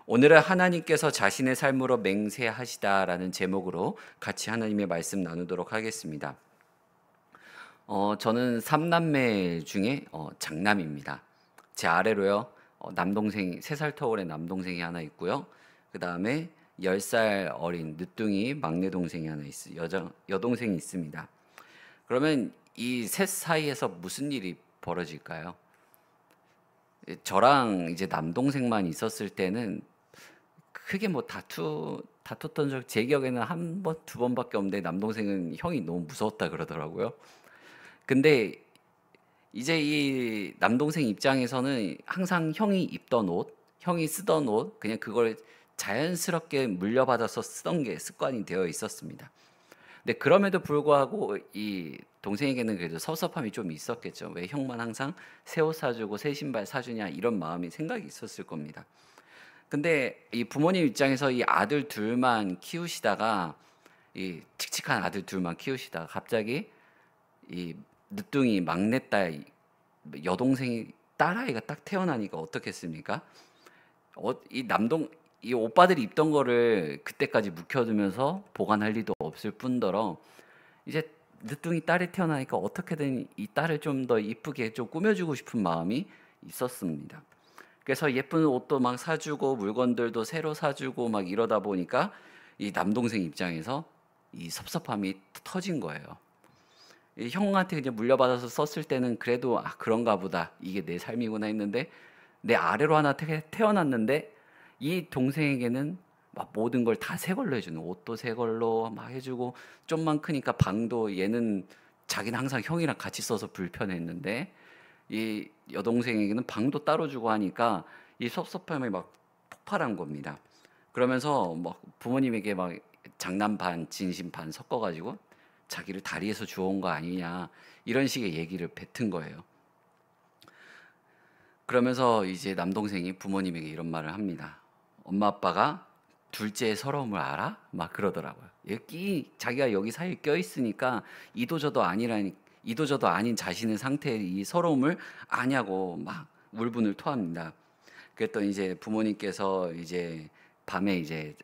오늘은 하나님께서 자신의 삶으로 맹세하시다라는 제목으로 같이 하나님의 말씀 나누도록 하겠습니다. 저는 3남매 중에 장남입니다. 제 아래로요. 남동생 3살 터울의 남동생이 하나 있고요. 그 다음에 10살 어린 늦둥이 막내 동생이 하나 여동생이 있습니다. 그러면 이 셋 사이에서 무슨 일이 벌어질까요? 저랑 이제 남동생만 있었을 때는 크게 뭐 다퉜던 적 제 기억에는 한 번, 두 번밖에 없는데 남동생은 형이 너무 무서웠다 그러더라고요. 근데 이제 이 남동생 입장에서는 항상 형이 입던 옷, 형이 쓰던 옷, 그냥 그걸 자연스럽게 물려받아서 쓰던 게 습관이 되어 있었습니다. 근데 그럼에도 불구하고 이 동생에게는 그래도 섭섭함이 좀 있었겠죠. 왜 형만 항상 새 옷 사주고 새 신발 사주냐 이런 마음이 생각이 있었을 겁니다. 근데 이 부모님 입장에서 이 아들 둘만 키우시다가 이 칙칙한 아들 둘만 키우시다가 갑자기 이 늦둥이 막내딸 여동생이 딸아이가 딱 태어나니까 어떻겠습니까? 이 오빠들이 입던 거를 그때까지 묵혀두면서 보관할 리도 없을 뿐더러 이제 늦둥이 딸이 태어나니까 어떻게든 이 딸을 좀 더 이쁘게 좀 꾸며주고 싶은 마음이 있었습니다. 그래서 예쁜 옷도 막 사주고 물건들도 새로 사주고 막 이러다 보니까 이 남동생 입장에서 이 섭섭함이 터진 거예요. 이 형한테 이제 물려받아서 썼을 때는 그래도 그런가 보다 이게 내 삶이구나 했는데 내 아래로 하나 태어났는데 이 동생에게는 막 모든 걸 다 새 걸로 해주는 옷도 새 걸로 막 해주고 좀만 크니까 방도 얘는 자기는 항상 형이랑 같이 써서 불편했는데 이 여동생에게는 방도 따로 주고 하니까 이 섭섭함이 막 폭발한 겁니다. 그러면서 막 부모님에게 막 장난 반 진심 반 섞어가지고 자기를 다리에서 주워온 거 아니냐 이런 식의 얘기를 뱉은 거예요. 그러면서 이제 남동생이 부모님에게 이런 말을 합니다. 엄마 아빠가 둘째의 서러움을 알아? 막 그러더라고요. 자기가 여기 사이에 껴있으니까 이도저도 아닌 자신의 상태의 이 서러움을 아냐고 막 울분을 토합니다. 그랬더니 이제 부모님께서 이제 밤에 이제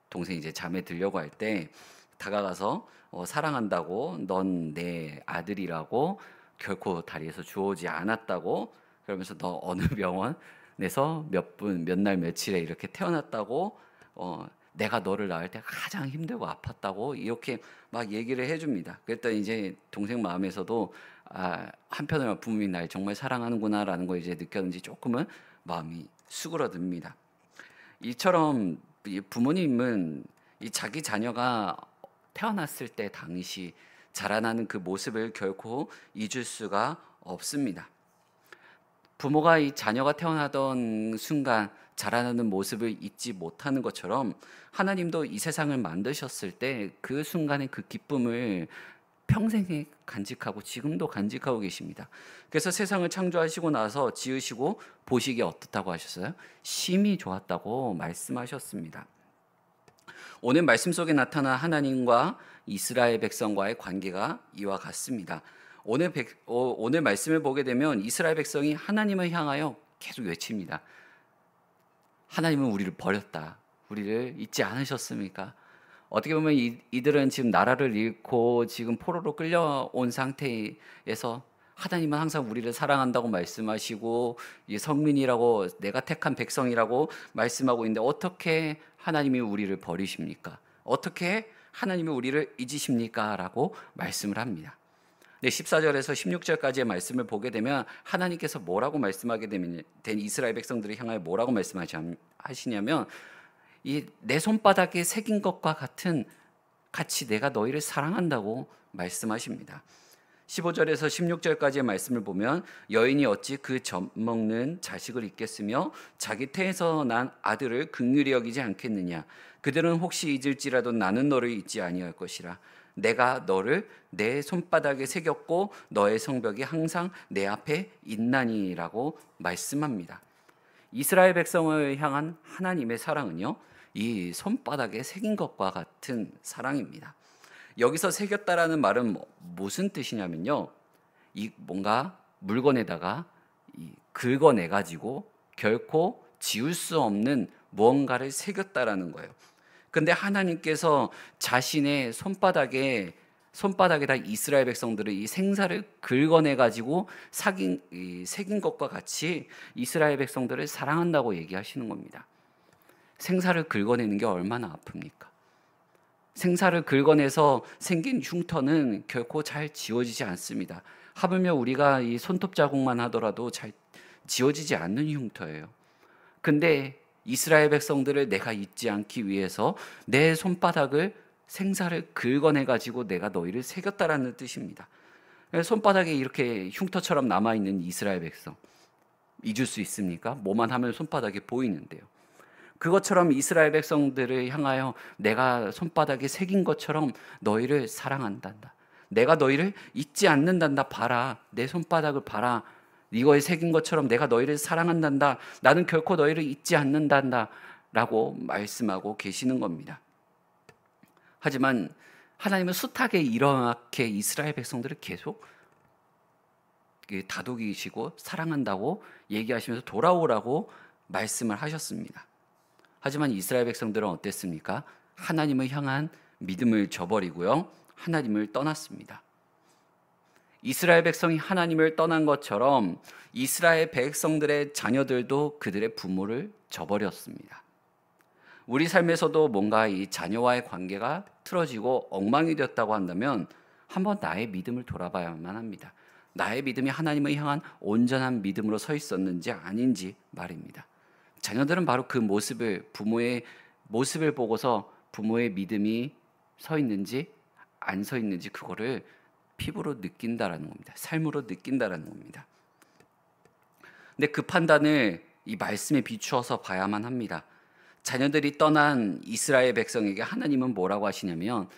동생 이제 잠에 들려고 할 때 다가가서 사랑한다고 넌 내 아들이라고 결코 다리에서 주워오지 않았다고 그러면서 너 어느 병원에서 몇 날 며칠에 이렇게 태어났다고 내가 너를 낳을 때 가장 힘들고 아팠다고 이렇게 막 얘기를 해줍니다. 그랬더니 이제 동생 마음에서도 한편으로 부모님이 날 정말 사랑하는구나라는 걸 이제 느꼈는지 조금은 마음이 수그러듭니다. 이처럼 부모님은 이 자기 자녀가 태어났을 때 당시 자라나는 그 모습을 결코 잊을 수가 없습니다. 부모가 이 자녀가 태어나던 순간 자라나는 모습을 잊지 못하는 것처럼 하나님도 이 세상을 만드셨을 때 그 순간의 그 기쁨을 평생에 간직하고 지금도 간직하고 계십니다. 그래서 세상을 창조하시고 나서 지으시고 보시기에 어떻다고 하셨어요? 심히 좋았다고 말씀하셨습니다. 오늘 말씀 속에 나타난 하나님과 이스라엘 백성과의 관계가 이와 같습니다. 오늘 말씀을 보게 되면 이스라엘 백성이 하나님을 향하여 계속 외칩니다. 하나님은 우리를 버렸다. 우리를 잊지 않으셨습니까? 어떻게 보면 이들은 지금 나라를 잃고 지금 포로로 끌려온 상태에서 하나님은 항상 우리를 사랑한다고 말씀하시고 이 성민이라고 내가 택한 백성이라고 말씀하고 있는데 어떻게 하나님이 우리를 버리십니까? 어떻게 하나님이 우리를 잊으십니까? 라고 말씀을 합니다. 14절에서 16절까지의 말씀을 보게 되면 하나님께서 뭐라고 말씀하게 된 이스라엘 백성들을 향하여 뭐라고 말씀하시냐면 이 내 손바닥에 새긴 것과 같이 내가 너희를 사랑한다고 말씀하십니다. 15절에서 16절까지의 말씀을 보면 여인이 어찌 그 젖먹는 자식을 잊겠으며 자기 태에서 난 아들을 긍휼히 여기지 않겠느냐. 그들은 혹시 잊을지라도 나는 너를 잊지 아니할 것이라. 내가 너를 내 손바닥에 새겼고 너의 성벽이 항상 내 앞에 있나니라고 말씀합니다. 이스라엘 백성을 향한 하나님의 사랑은요, 이 손바닥에 새긴 것과 같은 사랑입니다. 여기서 새겼다라는 말은 무슨 뜻이냐면요, 이 뭔가 물건에다가 긁어내 가지고 결코 지울 수 없는 무언가를 새겼다라는 거예요. 근데 하나님께서 자신의 손바닥에다 이스라엘 백성들의 이 생사를 긁어내 가지고 새긴 것과 같이 이스라엘 백성들을 사랑한다고 얘기하시는 겁니다. 생사를 긁어내는 게 얼마나 아픕니까? 생사를 긁어내서 생긴 흉터는 결코 잘 지워지지 않습니다. 하물며 우리가 이 손톱 자국만 하더라도 잘 지워지지 않는 흉터예요. 근데 이스라엘 백성들을 내가 잊지 않기 위해서 내 손바닥을 생사를 긁어내 가지고 내가 너희를 새겼다라는 뜻입니다. 손바닥에 이렇게 흉터처럼 남아있는 이스라엘 백성 잊을 수 있습니까? 뭐만 하면 손바닥에 보이는데요. 그것처럼 이스라엘 백성들을 향하여 내가 손바닥에 새긴 것처럼 너희를 사랑한단다. 내가 너희를 잊지 않는단다. 봐라. 내 손바닥을 봐라. 이거에 새긴 것처럼 내가 너희를 사랑한단다. 나는 결코 너희를 잊지 않는단다. 라고 말씀하고 계시는 겁니다. 하지만 하나님은 숱하게 이렇게 이스라엘 백성들을 계속 다독이시고 사랑한다고 얘기하시면서 돌아오라고 말씀을 하셨습니다. 하지만 이스라엘 백성들은 어땠습니까? 하나님을 향한 믿음을 저버리고요. 하나님을 떠났습니다. 이스라엘 백성이 하나님을 떠난 것처럼 이스라엘 백성들의 자녀들도 그들의 부모를 저버렸습니다. 우리 삶에서도 뭔가 이 자녀와의 관계가 틀어지고 엉망이 되었다고 한다면 한번 나의 믿음을 돌아봐야만 합니다. 나의 믿음이 하나님을 향한 온전한 믿음으로 서 있었는지 아닌지 말입니다. 자녀들은 바로 그 부모의 모습을 보고서 부모의 믿음이 서 있는지 안 서 있는지 그거를 피부로 느낀다라는 겁니다. 삶으로 느낀다라는 겁니다. 근데 그 판단을 이 말씀에 비추어서 봐야만 합니다. 자녀들이 떠난 이스라엘 백성에게 하나님은 뭐라고 하시냐면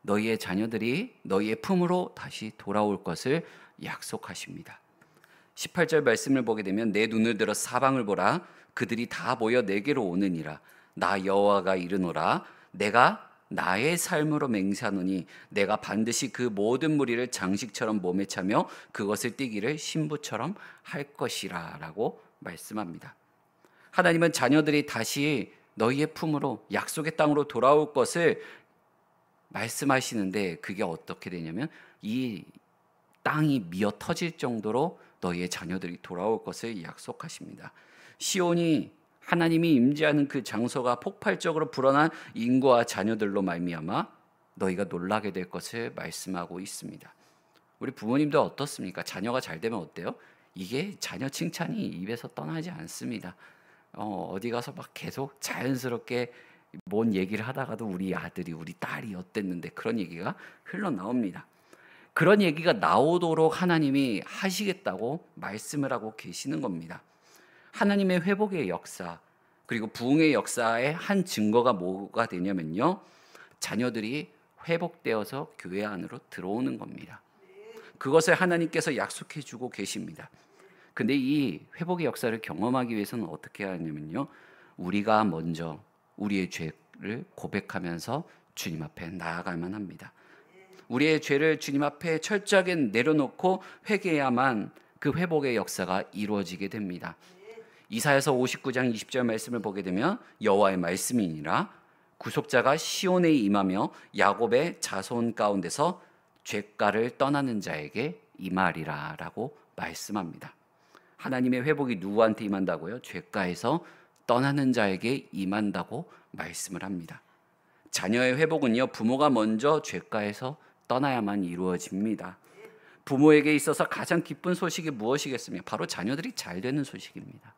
너희의 자녀들이 너희의 품으로 다시 돌아올 것을 약속하십니다. 18절 말씀을 보게 되면 내 눈을 들어 사방을 보라 그들이 다 모여 내게로 오느니라 나 여호와가 이르노라 내가 나의 삶으로 맹세하노니 내가 반드시 그 모든 무리를 장식처럼 몸에 차며 그것을 띠기를 신부처럼 할 것이라 라고 말씀합니다. 하나님은 자녀들이 다시 너희의 품으로 약속의 땅으로 돌아올 것을 말씀하시는데 그게 어떻게 되냐면 이 땅이 미어 터질 정도로 너희의 자녀들이 돌아올 것을 약속하십니다. 시온이 하나님이 임재하는 그 장소가 폭발적으로 불어난 인구와 자녀들로 말미암아 너희가 놀라게 될 것을 말씀하고 있습니다. 우리 부모님도 어떻습니까? 자녀가 잘 되면 어때요? 이게 자녀 칭찬이 입에서 떠나지 않습니다. 어디 가서 막 계속 자연스럽게 뭔 얘기를 하다가도 우리 아들이 우리 딸이 어땠는데 그런 얘기가 흘러나옵니다. 그런 얘기가 나오도록 하나님이 하시겠다고 말씀을 하고 계시는 겁니다. 하나님의 회복의 역사 그리고 부흥의 역사의 한 증거가 뭐가 되냐면요. 자녀들이 회복되어서 교회 안으로 들어오는 겁니다. 그것을 하나님께서 약속해 주고 계십니다. 근데 이 회복의 역사를 경험하기 위해서는 어떻게 하냐면요. 우리가 먼저 우리의 죄를 고백하면서 주님 앞에 나아가야만 합니다. 우리의 죄를 주님 앞에 철저하게 내려놓고 회개해야만 그 회복의 역사가 이루어지게 됩니다. 이사야서 59장 20절 말씀을 보게 되면 여호와의 말씀이니라 구속자가 시온에 임하며 야곱의 자손 가운데서 죄가를 떠나는 자에게 임하리라 라고 말씀합니다. 하나님의 회복이 누구한테 임한다고요? 죄가에서 떠나는 자에게 임한다고 말씀을 합니다. 자녀의 회복은요, 부모가 먼저 죄가에서 떠나야만 이루어집니다. 부모에게 있어서 가장 기쁜 소식이 무엇이겠습니까? 바로 자녀들이 잘 되는 소식입니다.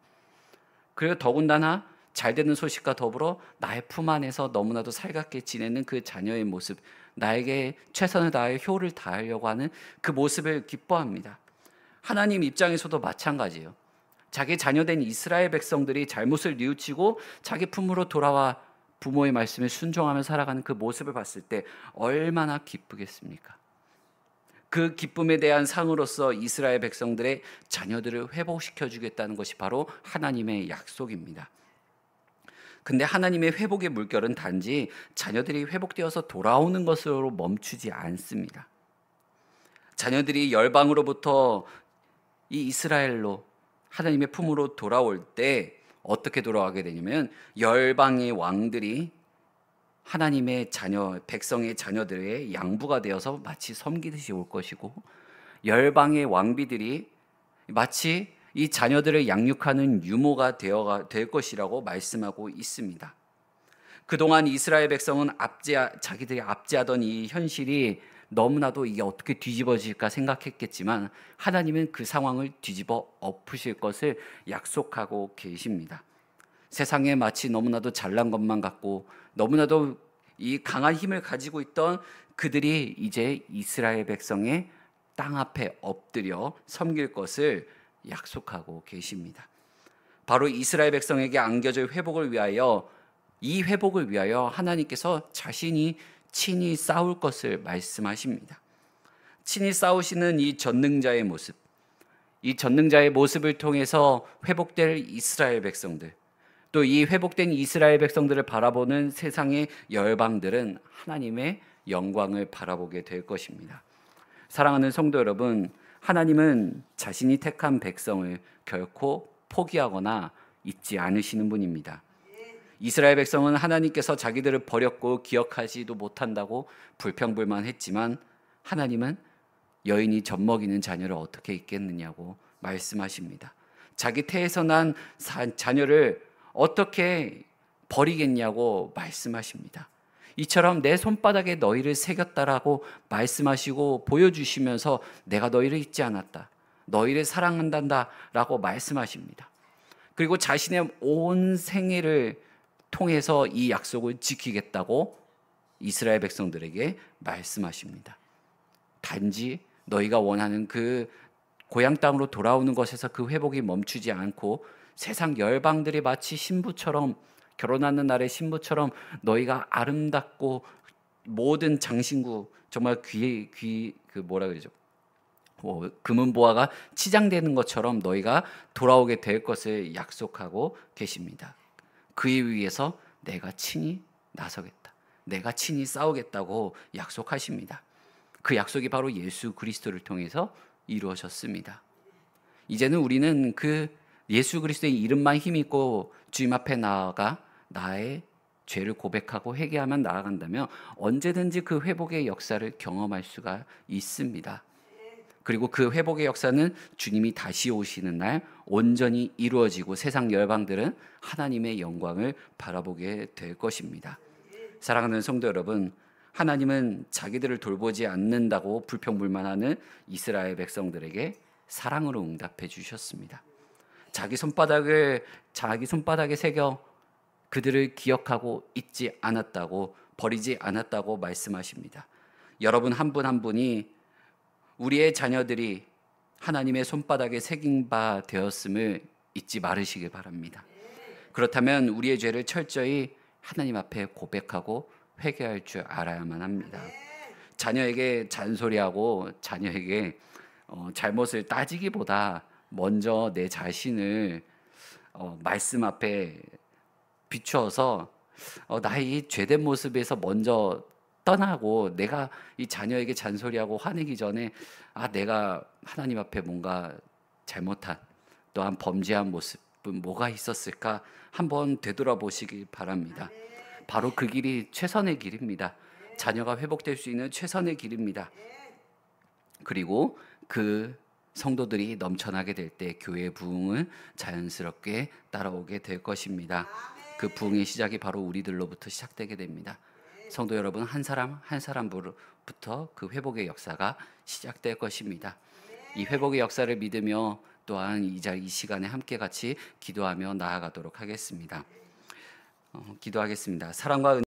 그리고 더군다나 잘 되는 소식과 더불어 나의 품 안에서 너무나도 살갑게 지내는 그 자녀의 모습, 나에게 최선을 다해 효를 다하려고 하는 그 모습을 기뻐합니다. 하나님 입장에서도 마찬가지예요. 자기 자녀된 이스라엘 백성들이 잘못을 뉘우치고 자기 품으로 돌아와 부모의 말씀에 순종하며 살아가는 그 모습을 봤을 때 얼마나 기쁘겠습니까? 그 기쁨에 대한 상으로서 이스라엘 백성들의 자녀들을 회복시켜 주겠다는 것이 바로 하나님의 약속입니다. 근데 하나님의 회복의 물결은 단지 자녀들이 회복되어서 돌아오는 것으로 멈추지 않습니다. 자녀들이 열방으로부터 이 이스라엘로 하나님의 품으로 돌아올 때 어떻게 돌아가게 되냐면 열방의 왕들이 하나님의 자녀, 백성의 자녀들의 양부가 되어서 마치 섬기듯이 올 것이고, 열방의 왕비들이 마치 이 자녀들을 양육하는 유모가 될 것이라고 말씀하고 있습니다. 그동안 이스라엘 백성은 자기들이 압제하던 이 현실이 너무나도 이게 어떻게 뒤집어질까 생각했겠지만, 하나님은 그 상황을 뒤집어 엎으실 것을 약속하고 계십니다. 세상에 마치 너무나도 잘난 것만 같고 너무나도 이 강한 힘을 가지고 있던 그들이 이제 이스라엘 백성의 땅 앞에 엎드려 섬길 것을 약속하고 계십니다. 바로 이스라엘 백성에게 안겨질 회복을 위하여, 이 회복을 위하여 하나님께서 자신이 친히 싸울 것을 말씀하십니다. 친히 싸우시는 이 전능자의 모습, 이 전능자의 모습을 통해서 회복될 이스라엘 백성들, 또 이 회복된 이스라엘 백성들을 바라보는 세상의 열방들은 하나님의 영광을 바라보게 될 것입니다. 사랑하는 성도 여러분, 하나님은 자신이 택한 백성을 결코 포기하거나 잊지 않으시는 분입니다. 이스라엘 백성은 하나님께서 자기들을 버렸고 기억하지도 못한다고 불평불만했지만, 하나님은 여인이 젖먹이는 자녀를 어떻게 잊겠느냐고 말씀하십니다. 자기 태에서 난 자녀를 어떻게 버리겠냐고 말씀하십니다. 이처럼 내 손바닥에 너희를 새겼다라고 말씀하시고 보여주시면서 내가 너희를 잊지 않았다, 너희를 사랑한단다라고 말씀하십니다. 그리고 자신의 온 생애를 통해서 이 약속을 지키겠다고 이스라엘 백성들에게 말씀하십니다. 단지 너희가 원하는 그 고향 땅으로 돌아오는 것에서 그 회복이 멈추지 않고, 세상 열방들이 마치 신부처럼, 결혼하는 날의 신부처럼 너희가 아름답고 모든 장신구, 정말 금은보화가 치장되는 것처럼 너희가 돌아오게 될 것을 약속하고 계십니다. 그에 위해서 내가 친히 나서겠다, 내가 친히 싸우겠다고 약속하십니다. 그 약속이 바로 예수 그리스도를 통해서 이루어졌습니다. 이제는 우리는 그 예수 그리스도의 이름만 힘있고 주님 앞에 나아가 나의 죄를 고백하고 회개하면 나아간다면 언제든지 그 회복의 역사를 경험할 수가 있습니다. 그리고 그 회복의 역사는 주님이 다시 오시는 날 온전히 이루어지고 세상 열방들은 하나님의 영광을 바라보게 될 것입니다. 사랑하는 성도 여러분, 하나님은 자기들을 돌보지 않는다고 불평불만하는 이스라엘 백성들에게 사랑으로 응답해 주셨습니다. 자기 손바닥에 새겨 그들을 기억하고 잊지 않았다고, 버리지 않았다고 말씀하십니다. 여러분 한 분 한 분이 우리의 자녀들이 하나님의 손바닥에 새긴 바 되었음을 잊지 말으시길 바랍니다. 그렇다면 우리의 죄를 철저히 하나님 앞에 고백하고 회개할 줄 알아야만 합니다. 자녀에게 잔소리하고 자녀에게 잘못을 따지기보다 먼저 내 자신을 말씀 앞에 비추어서 나의 이 죄된 모습에서 먼저 떠나고, 내가 이 자녀에게 잔소리하고 화내기 전에 내가 하나님 앞에 뭔가 잘못한, 또한 범죄한 모습은 뭐가 있었을까 한번 되돌아보시기 바랍니다. 바로 그 길이 최선의 길입니다. 자녀가 회복될 수 있는 최선의 길입니다. 그리고 그 성도들이 넘쳐나게 될 때 교회의 부흥은 자연스럽게 따라오게 될 것입니다. 그 부흥의 시작이 바로 우리들로부터 시작되게 됩니다. 성도 여러분, 한 사람 한 사람부터 그 회복의 역사가 시작될 것입니다. 이 회복의 역사를 믿으며 또한 이 시간에 함께 같이 기도하며 나아가도록 하겠습니다. 기도하겠습니다. 사랑과